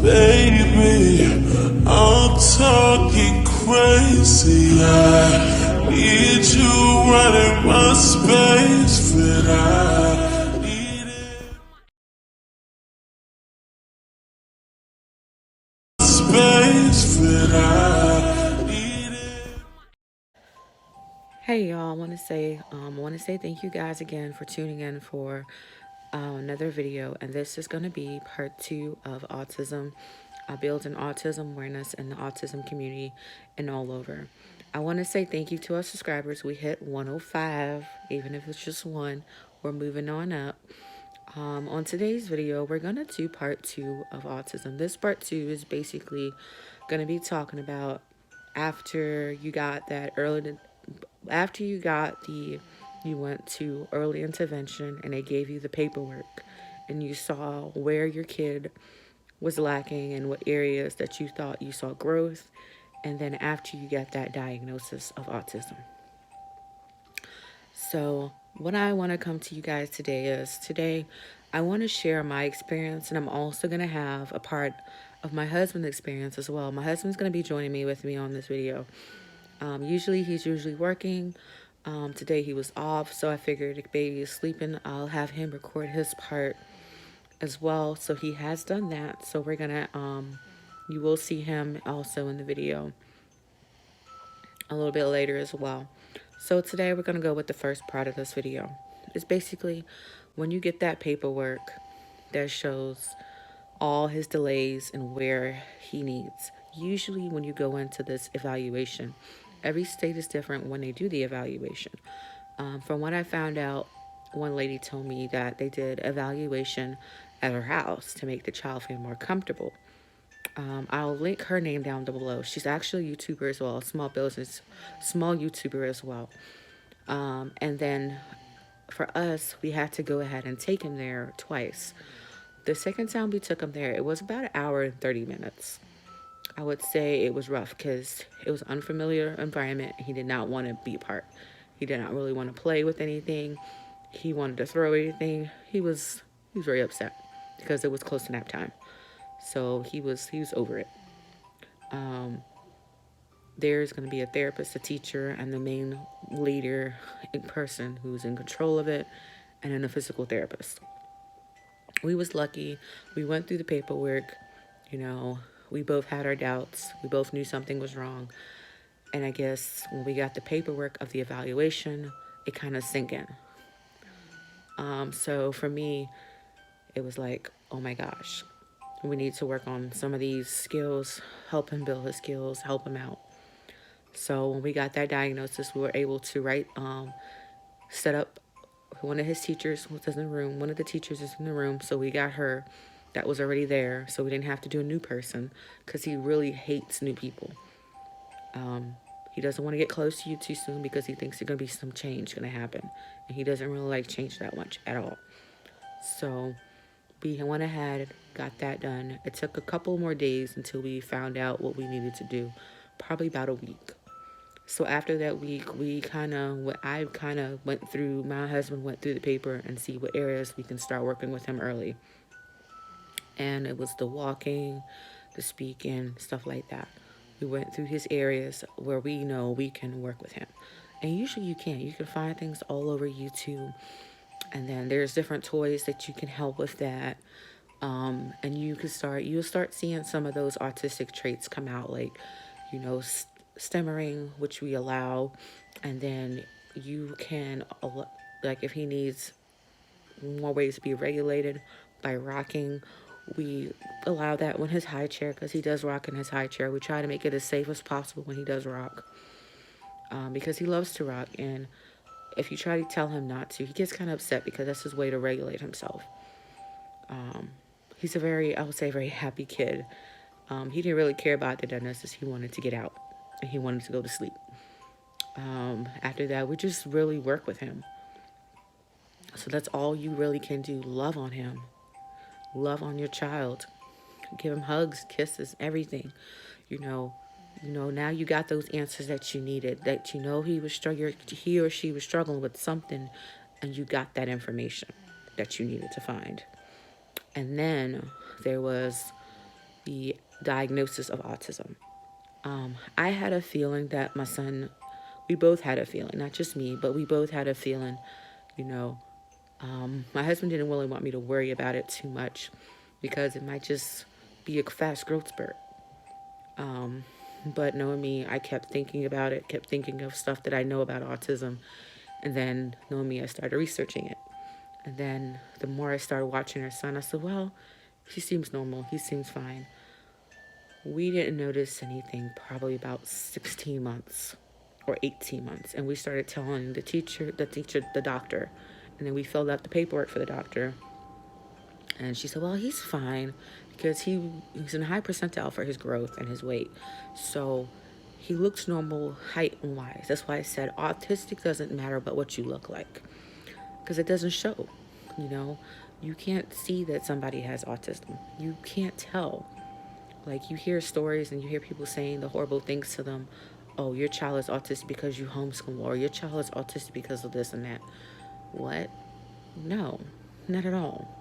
Baby, I'm talking crazy. I need you running my space, but I need it. Space, but I need it. Hey y'all, I want to say thank you guys again for tuning in for another video, and this is going to be part 2 of autism, building autism awareness in the autism community and all over. I want to say thank you to our subscribers. We hit 105, even if it's just one. We're moving on up. On today's video, we're going to do part 2 of autism. This part 2 is basically going to be talking about after you got that early, after you got the, you went to early intervention and they gave you the paperwork and you saw where your kid was lacking and what areas that you thought you saw growth. And then after you got that diagnosis of autism. So, what I want to come to you guys today I want to share my experience, and I'm also going to have a part of my husband's experience as well. My husband's going to be joining me on this video. Usually he's working. Today he was off, so I figured if baby is sleeping, I'll have him record his part as well. So he has done that. So we're going to, you will see him also in the video a little bit later as well. So today we're going to go with the first part of this video. It's basically when you get that paperwork that shows all his delays and where he needs. Usually when you go into this evaluation, every state is different when they do the evaluation. From what I found out, one lady told me that they did evaluation at her house to make the child feel more comfortable. I'll link her name down below. She's actually a YouTuber as well, small YouTuber as well. And then for us, we had to go ahead and take him there twice. The second time we took him there, it was about an hour and 30 minutes. I would say it was rough because it was an unfamiliar environment. He did not want to be a part. He did not really want to play with anything. He wanted to throw anything. He was very upset because it was close to nap time. So he was over it. There's going to be a therapist, a teacher, and the main leader in person who's in control of it, and then a physical therapist. We was lucky. We went through the paperwork. You know, we both had our doubts. We both knew something was wrong. And I guess when we got the paperwork of the evaluation, it kind of sank in. So for me, it was like, oh my gosh, we need to work on some of these skills, help him build his skills, help him out. So when we got that diagnosis, we were able to set up one of his teachers was in the room. One of the teachers is in the room, so we got her. That was already there, so we didn't have to do a new person because he really hates new people. He doesn't want to get close to you too soon because he thinks there's going to be some change going to happen. And he doesn't really like change that much at all. So we went ahead, got that done. It took a couple more days until we found out what we needed to do, probably about a week. So after that week, my husband went through the paper and see what areas we can start working with him early. And it was the walking, the speaking, stuff like that. We went through his areas where we know we can work with him. And usually you can find things all over YouTube. And then there's different toys that you can help with that. And you'll start seeing some of those autistic traits come out, like, stammering, which we allow. And then you can, like, if he needs more ways to be regulated by rocking, we allow that when his high chair, because he does rock in his high chair. We try to make it as safe as possible when he does rock, because he loves to rock. And if you try to tell him not to, he gets kind of upset because that's his way to regulate himself. He's I would say, very happy kid. He didn't really care about the diagnosis. He wanted to get out and he wanted to go to sleep. After that, we just really work with him. So that's all you really can do. Love on him. Love on your child. Give him hugs, kisses, everything. Now you got those answers that you needed, that he or she was struggling with something, and you got that information that you needed to find. And then there was the diagnosis of autism. I had a feeling that my son, we both had a feeling, not just me, but we both had a feeling, you know, my husband didn't really want me to worry about it too much because it might just be a fast growth spurt. But knowing me, I kept thinking about it, kept thinking of stuff that I know about autism. And then knowing me, I started researching it. And then the more I started watching our son, I said, well, he seems normal. He seems fine. We didn't notice anything probably about 16 months or 18 months. And we started telling the doctor. And then we filled out the paperwork for the doctor. And she said, well, he's fine because he's in a high percentile for his growth and his weight. So he looks normal height and wise. That's why I said autistic doesn't matter about what you look like because it doesn't show. You know, you can't see that somebody has autism. You can't tell. Like you hear stories and you hear people saying the horrible things to them. Oh, your child is autistic because you homeschool, or your child is autistic because of this and that. What? No, not at all.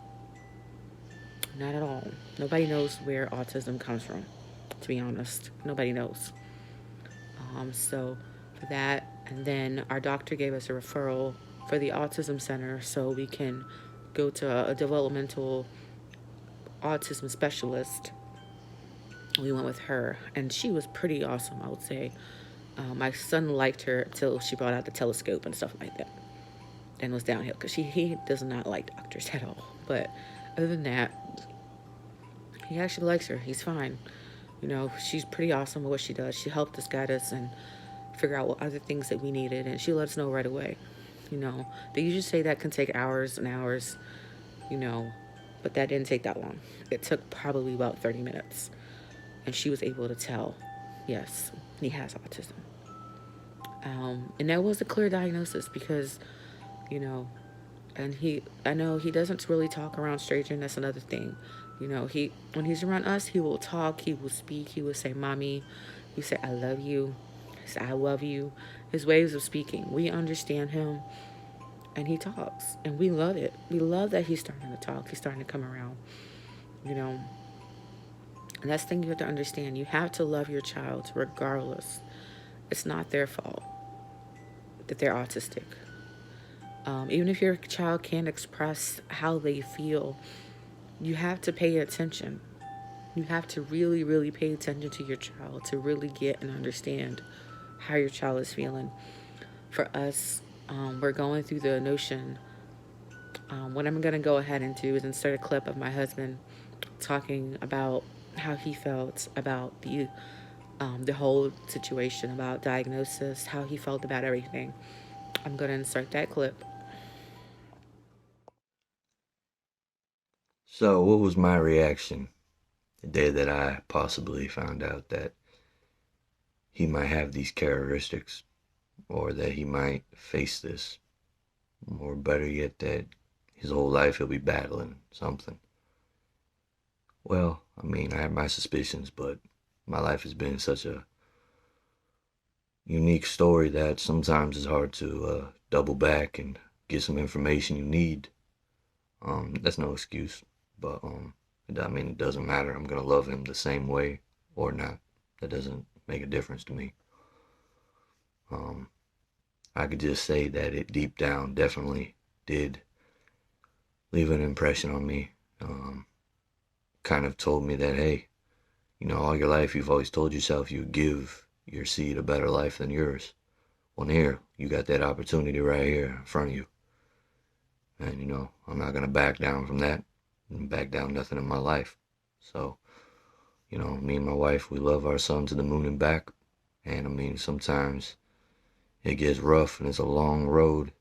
Not at all. Nobody knows where autism comes from, to be honest. Nobody knows. So for that, and then our doctor gave us a referral for the autism center so we can go to a developmental autism specialist. We went with her, and she was pretty awesome, I would say. My son liked her until she brought out the telescope and stuff like that, and was downhill because he does not like doctors at all. But other than that, he actually likes her. He's fine. You know, she's pretty awesome at what she does. She helped us, guide us, and figure out what other things that we needed, and she let us know right away. You know, they usually say that can take hours and hours, you know, but that didn't take that long. It took probably about 30 minutes, and she was able to tell, yes, he has autism. And that was a clear diagnosis because, you know, and I know he doesn't really talk around strangers, and that's another thing. You know, when he's around us, he will talk, he will speak, he will say, mommy, he will say, I love you, he say, I love you. His ways of speaking, we understand him, and he talks, and we love it. We love that he's starting to talk, he's starting to come around, you know. And that's the thing you have to understand. You have to love your child regardless. It's not their fault that they're autistic. Even if your child can't express how they feel, you have to pay attention. You have to really, really pay attention to your child to really get and understand how your child is feeling. For us, we're going through the notion. What I'm going to go ahead and do is insert a clip of my husband talking about how he felt about the whole situation, about diagnosis, how he felt about everything. I'm going to insert that clip. So, what was my reaction the day that I possibly found out that he might have these characteristics, or that he might face this, or better yet, that his whole life he'll be battling something? Well, I mean, I have my suspicions, but my life has been such a unique story that sometimes it's hard to double back and get some information you need. That's no excuse, but I mean, it doesn't matter. I'm gonna love him the same way or not. That doesn't make a difference to me. I could just say that it deep down definitely did leave an impression on me. Kind of told me that, hey, you know, all your life you've always told yourself you would give your seed a better life than yours. Well, here, you got that opportunity right here in front of you. And, you know, I'm not going to back down from that and back down nothing in my life. So, you know, me and my wife, we love our son to the moon and back. And, I mean, sometimes it gets rough and it's a long road.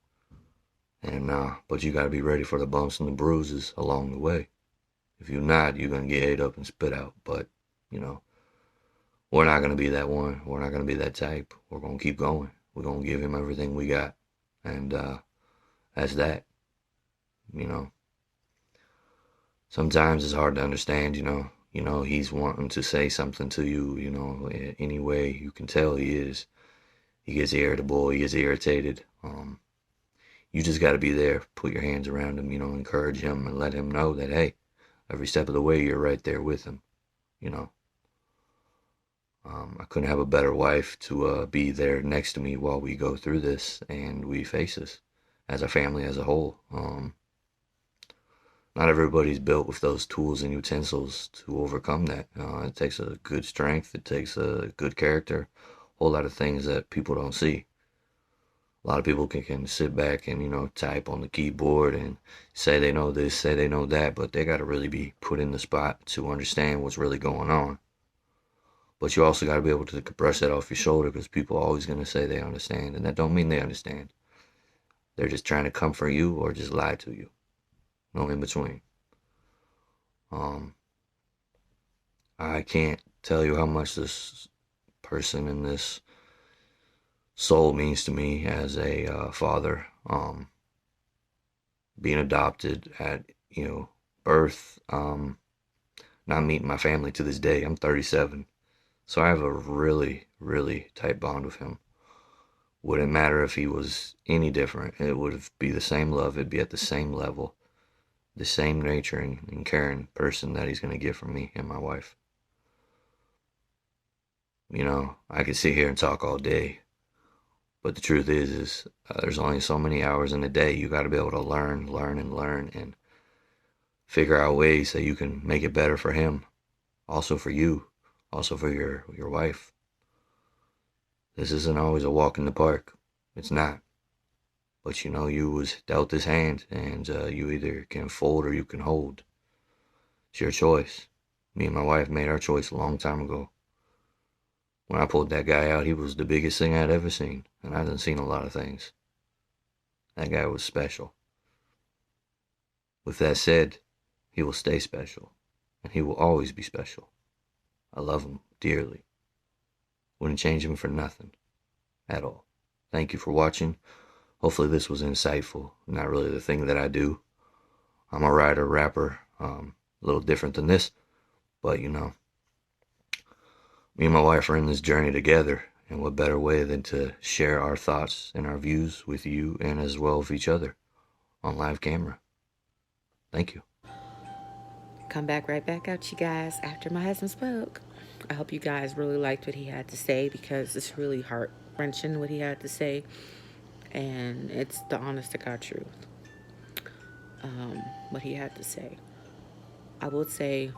And, but you got to be ready for the bumps and the bruises along the way. If you're not, you're going to get ate up and spit out. But, you know, we're not going to be that one. We're not going to be that type. We're going to keep going. We're going to give him everything we got. And that's that. You know, sometimes it's hard to understand, you know, he's wanting to say something to you, you know, any way you can tell he is. He gets irritable, he gets irritated. You just got to be there, put your hands around him, you know, encourage him and let him know that, hey, every step of the way, you're right there with him. you know. I couldn't have a better wife to be there next to me while we go through this and we face this as a family as a whole. Not everybody's built with those tools and utensils to overcome that. It takes a good strength. It takes a good character. A whole lot of things that people don't see. A lot of people can sit back and, type on the keyboard and say they know this, say they know that, but they got to really be put in the spot to understand what's really going on. But you also got to be able to brush that off your shoulder because people are always going to say they understand, and that don't mean they understand. They're just trying to comfort you or just lie to you. No in between. I can't tell you how much this person and this soul means to me as a father. Being adopted at, birth, not meeting my family to this day. I'm 37. So I have a really, really tight bond with him. Wouldn't matter if he was any different. It would be the same love. It'd be at the same level. The same nature and caring person that he's going to get from me and my wife. I could sit here and talk all day. But the truth is there's only so many hours in a day. You got to be able to learn, and figure out ways that you can make it better for him. Also for you. Also for your wife. This isn't always a walk in the park. It's not. But you was dealt this hand, and you either can fold or you can hold. It's your choice. Me and my wife made our choice a long time ago. When I pulled that guy out, he was the biggest thing I'd ever seen, and I done seen a lot of things. That guy was special. With that said, he will stay special, and he will always be special. I love him dearly. Wouldn't change him for nothing. At all. Thank you for watching. Hopefully this was insightful. Not really the thing that I do. I'm a writer, rapper, a little different than this, but me and my wife are in this journey together, and what better way than to share our thoughts and our views with you and as well with each other on live camera. Thank you. Come back right back out, you guys, after my husband spoke. I hope you guys really liked what he had to say because it's really heart-wrenching what he had to say, and it's the honest to God truth. What he had to say. I would say,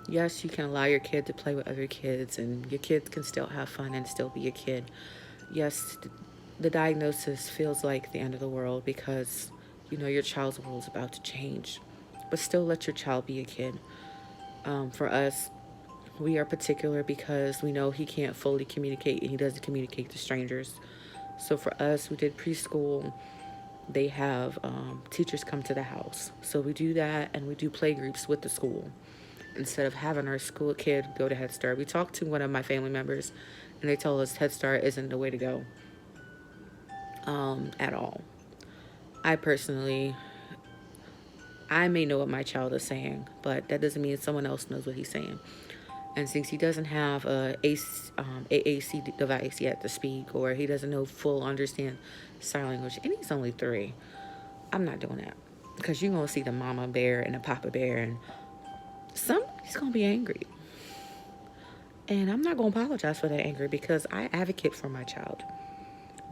yes, you can allow your kid to play with other kids, and your kids can still have fun and still be a kid. Yes, the diagnosis feels like the end of the world because, your child's world is about to change. But still let your child be a kid. For us, we are particular because we know he can't fully communicate and he doesn't communicate to strangers. So for us, we did preschool. They have teachers come to the house. So we do that, and we do play groups with the school. Instead of having our school kid go to Head Start, we talked to one of my family members, and they told us Head Start isn't the way to go at all. I may know what my child is saying, but that doesn't mean someone else knows what he's saying. And since he doesn't have a AAC device yet to speak, or he doesn't know full understand sign language, and he's only 3, I'm not doing that. Because you're going to see the mama bear and the papa bear, and somebody's going to be angry. And I'm not going to apologize for that anger because I advocate for my child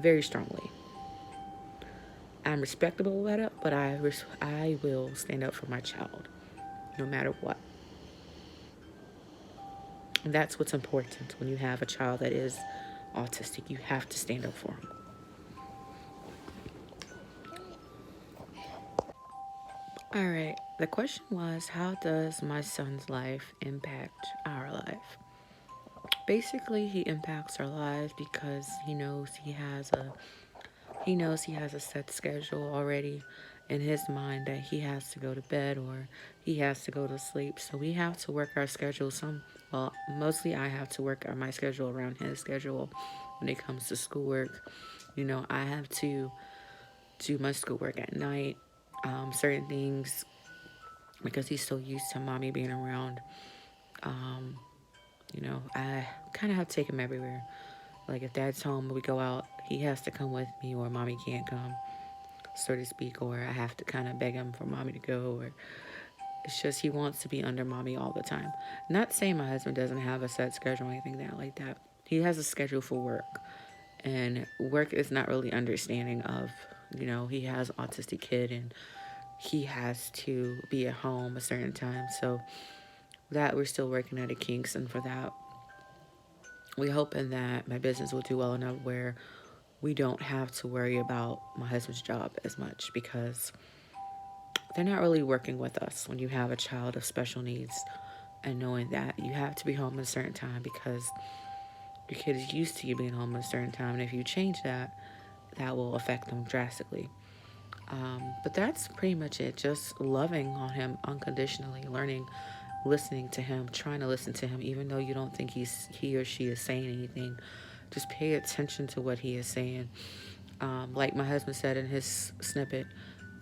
very strongly. I'm respectable about it, but I will stand up for my child no matter what. And that's what's important when you have a child that is autistic. You have to stand up for him. All right. The question was, how does my son's life impact our life? Basically, he impacts our lives because he knows he has a set schedule already in his mind that he has to go to bed or he has to go to sleep. So we have to work our schedule mostly I have to work on my schedule around his schedule when it comes to schoolwork. I have to do my schoolwork at night, certain things, because he's so used to mommy being around. I kind of have to take him everywhere. Like if dad's home, we go out, he has to come with me or mommy can't come, so to speak, or I have to kind of beg him for mommy to go, It's just he wants to be under mommy all the time. Not saying my husband doesn't have a set schedule or anything like that. He has a schedule for work, and work is not really understanding of, he has an autistic kid and he has to be at home a certain time. So that we're still working at the kinks, and for that, we're hoping that my business will do well enough where we don't have to worry about my husband's job as much, because they're not really working with us when you have a child of special needs, and knowing that you have to be home at a certain time because your kid is used to you being home at a certain time, and if you change that, that will affect them drastically. But that's pretty much it. Just loving on him unconditionally, learning, listening to him, trying to listen to him, even though you don't think he or she is saying anything. Just pay attention to what he is saying. Like my husband said in his snippet,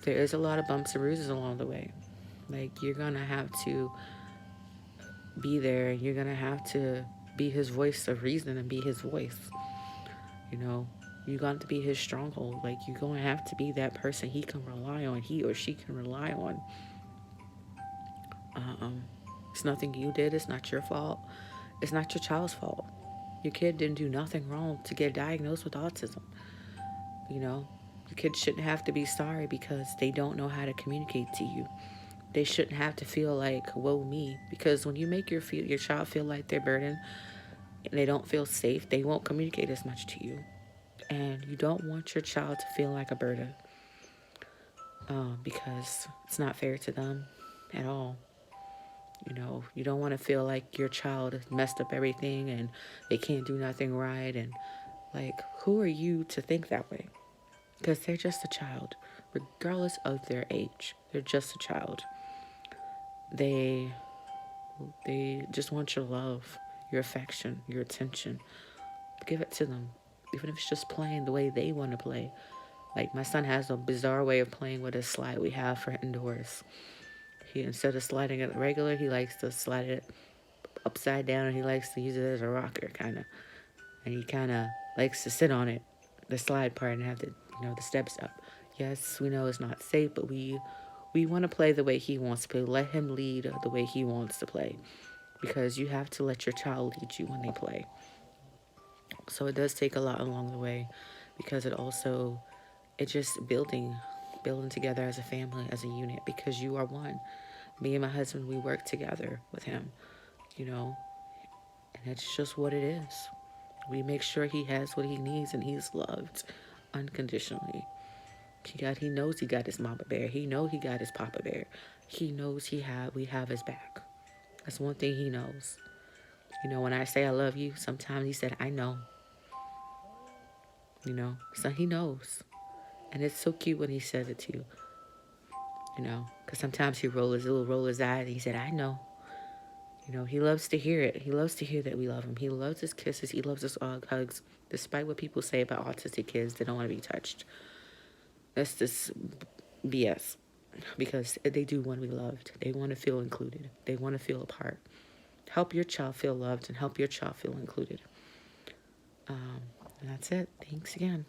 there is a lot of bumps and bruises along the way. Like, you're gonna have to be there. You're gonna have to be his voice of reason and be his voice. You know, you got to be his stronghold. Like, you're gonna have to be that person he can rely on. He or she can rely on. It's nothing you did. It's not your fault. It's not your child's fault. Your kid didn't do nothing wrong to get diagnosed with autism. You know, your kid shouldn't have to be sorry because they don't know how to communicate to you. They shouldn't have to feel like, whoa, me. Because when you make your child feel like they're burdened and they don't feel safe, they won't communicate as much to you. And you don't want your child to feel like a burden, because it's not fair to them at all. You know, you don't want to feel like your child messed up everything and they can't do nothing right. And, like, who are you to think that way? Because they're just a child, regardless of their age. They're just a child. They just want your love, your affection, your attention. Give it to them, even if it's just playing the way they want to play. Like, my son has a bizarre way of playing with a slide we have for indoors. He, instead of sliding it regular, he likes to slide it upside down, and he likes to use it as a rocker, kind of. And he kind of likes to sit on it, the slide part, and have the steps up. Yes, we know it's not safe, but we want to play the way he wants to play. Let him lead the way he wants to play, because you have to let your child lead you when they play. So it does take a lot along the way, because it just building together as a family, as a unit, because you are one. Me and my husband, we work together with him, and it's just what it is. We make sure he has what he needs and he's loved unconditionally. He knows he got his mama bear. He knows he got his papa bear. He knows we have his back. That's one thing he knows. When I say I love you, sometimes he said, I know. So he knows. And it's so cute when he says it to you. Because sometimes he'll roll his eyes and he said, I know. He loves to hear it. He loves to hear that we love him. He loves his kisses. He loves his hugs. Despite what people say about autistic kids, they don't want to be touched. That's just BS. Because they do want to be loved. They want to feel included. They want to feel a part. Help your child feel loved and help your child feel included. And that's it. Thanks again.